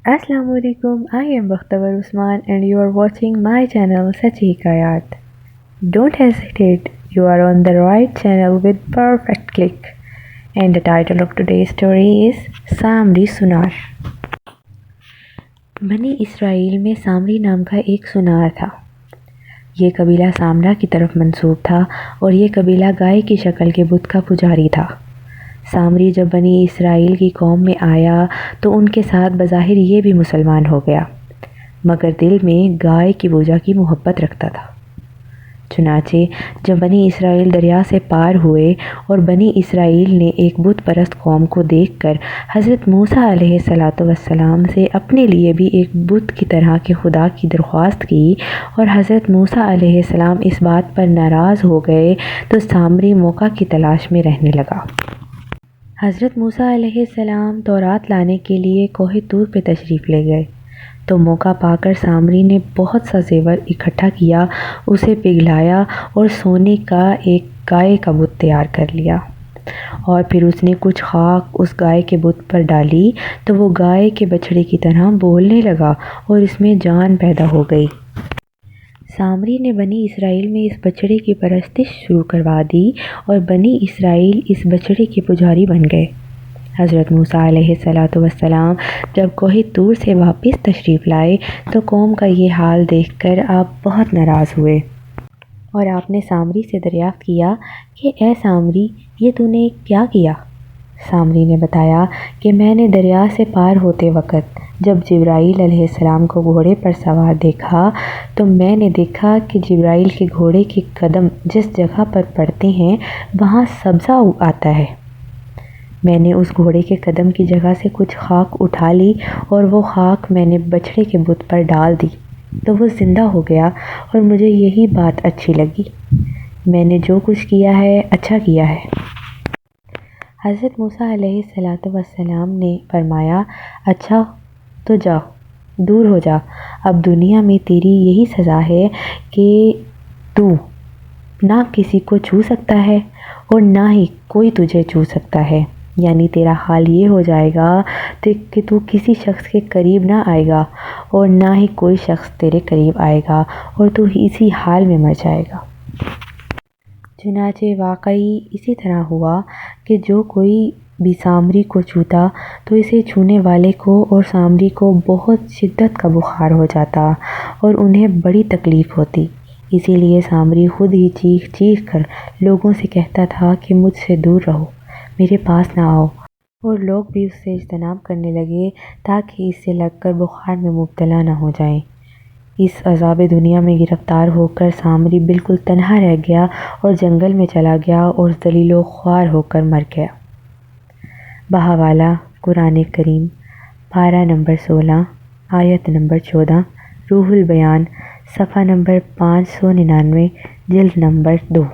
Assalamu alaikum, I am Bakhtavar Usman and you are watching my channel Sachi Hikayat. Don't hesitate, you are on the right channel with perfect click. And the title of today's story is सामरी सुनार। बनी Israel में सामरी नाम का एक सुनार था। ये कबीला सामरा की तरफ मंसूब था और ये कबीला गाय की शक्ल के बुत का पुजारी था। सामरी जब बनी इसराइल की कौम में आया तो उनके साथ बज़ाहिर ये भी मुसलमान हो गया, मगर दिल में गाय की पूजा की मोहब्बत रखता था। चुनाचे जब बनी इसराइल दरिया से पार हुए और बनी इसराइल ने एक बुत परस्त कौम को देखकर हज़रत मूसा अलैहिस्सलातु वस्सलाम से अपने लिए भी एक बुत की तरह के खुदा की दरख्वास्त की और हज़रत मूसा अलैहिस्सलाम इस बात पर नाराज़ हो गए तो सामरी मौका की तलाश में रहने लगा। हज़रत मूसा अलैहिस्सलाम तौरात लाने के लिए कोहे तूर पे तशरीफ़ ले गए तो मौका पाकर सामरी ने बहुत सा ज़ेवर इकट्ठा किया, उसे पिघलाया और सोने का एक गाय का बुत तैयार कर लिया और फिर उसने कुछ खाक उस गाय के बुत पर डाली तो वो गाय के बछड़े की तरह बोलने लगा और इसमें जान पैदा हो गई। सामरी ने बनी इसराइल में इस बछड़े की परस्तिश शुरू करवा दी और बनी इसराइल इस बछड़े के पुजारी बन गए। हज़रत मूसा अलैहिस्सलातु वस्सलाम जब कोहे तूर से वापस तशरीफ़ लाए तो कौम का ये हाल देखकर आप बहुत नाराज़ हुए और आपने सामरी से दरियाफ़्त किया कि ए सामरी, ये तूने क्या किया? सामरी ने बताया कि मैंने दरिया से पार होते वक़्त जब जिब्राईल अलैहिस्सलाम को घोड़े पर सवार देखा तो मैंने देखा कि जिब्राईल के घोड़े के कदम जिस जगह पर पड़ते हैं वहाँ सब्ज़ा आता है। मैंने उस घोड़े के कदम की जगह से कुछ खाक उठा ली और वो खाक मैंने बछड़े के बुत पर डाल दी तो वो ज़िंदा हो गया और मुझे यही बात अच्छी लगी। मैंने जो कुछ किया है अच्छा किया है। हज़रत मूसा अलैहिस्सलातु वस्सलाम ने फरमाया, अच्छा तो जा, दूर हो जा, अब दुनिया में तेरी यही सज़ा है कि तू ना किसी को छू सकता है और ना ही कोई तुझे छू सकता है, यानी तेरा हाल ये हो जाएगा कि तू किसी शख्स के करीब ना आएगा और ना ही कोई शख्स तेरे करीब आएगा और तू इसी हाल में मर जाएगा। चुनाचे वाकई इसी तरह हुआ कि जो कोई भी सामरी को छूता तो इसे छूने वाले को और सामरी को बहुत शिद्दत का बुखार हो जाता और उन्हें बड़ी तकलीफ़ होती। इसीलिए सामरी खुद ही चीख चीख कर लोगों से कहता था कि मुझसे दूर रहो, मेरे पास ना आओ, और लोग भी उससे इज्तनाब करने लगे ताकि इससे लगकर बुखार में मुब्तला ना हो जाएं। इस अज़ाब दुनिया में गिरफ़्तार होकर सामरी बिल्कुल तन्हा रह गया और जंगल में चला गया और ज़लीलो ख्वार होकर मर गया। बहावाला कुरान करीम पारा नंबर 16 आयत नंबर 14 रूहुल बयान सफ़ा नंबर 599 जिल्द नंबर 2।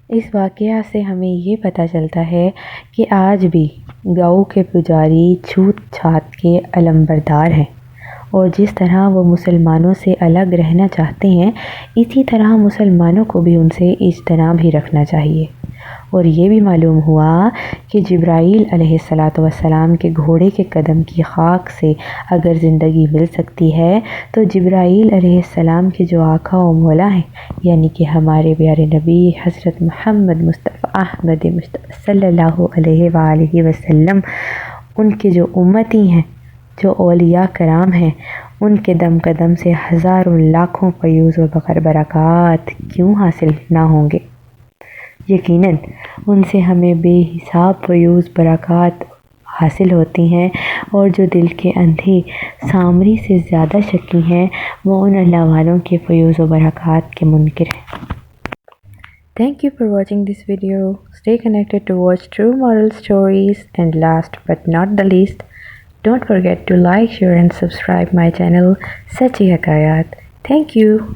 इस वाक़या से हमें ये पता चलता है कि आज भी गऊ के पुजारी छूत छात के अलंबरदार हैं और जिस तरह वो मुसलमानों से अलग रहना चाहते हैं इसी तरह मुसलमानों को भी उनसे इज्तनाब ही रखना चाहिए। और ये भी मालूम हुआ कि जिब्राईल अलैहिस्सलातु वस्सलाम के घोड़े के कदम की खाक से अगर ज़िंदगी मिल सकती है तो जिब्राईल अलैहिस्सलाम के जो आका व मौला हैं यानी कि हमारे प्यारे नबी हज़रत मोहम्मद मुस्तफ़ा अहमद मुस्तफ़ा सल्लल्लाहु अलैहि वसल्लम, उनके जो उम्मती हैं, जो औलिया कराम हैं, उनके दम कदम से हज़ारों लाखों फ़यूज़ व बरक़ात क्यों हासिल ना होंगे। यकीनन उनसे हमें बेहिसाब फ़यूज़ बरक़ात हासिल होती हैं और जो दिल के अंधे सामरी से ज़्यादा शकी हैं वो उन अल्लाह वालों के फ़यूज़ व बरक़ात के मुनकिर हैं। Thank you for watching this video. Stay connected to watch true moral stories, and last but not the least, don't forget to like, share and subscribe my channel Sachi Hikayat. Thank you.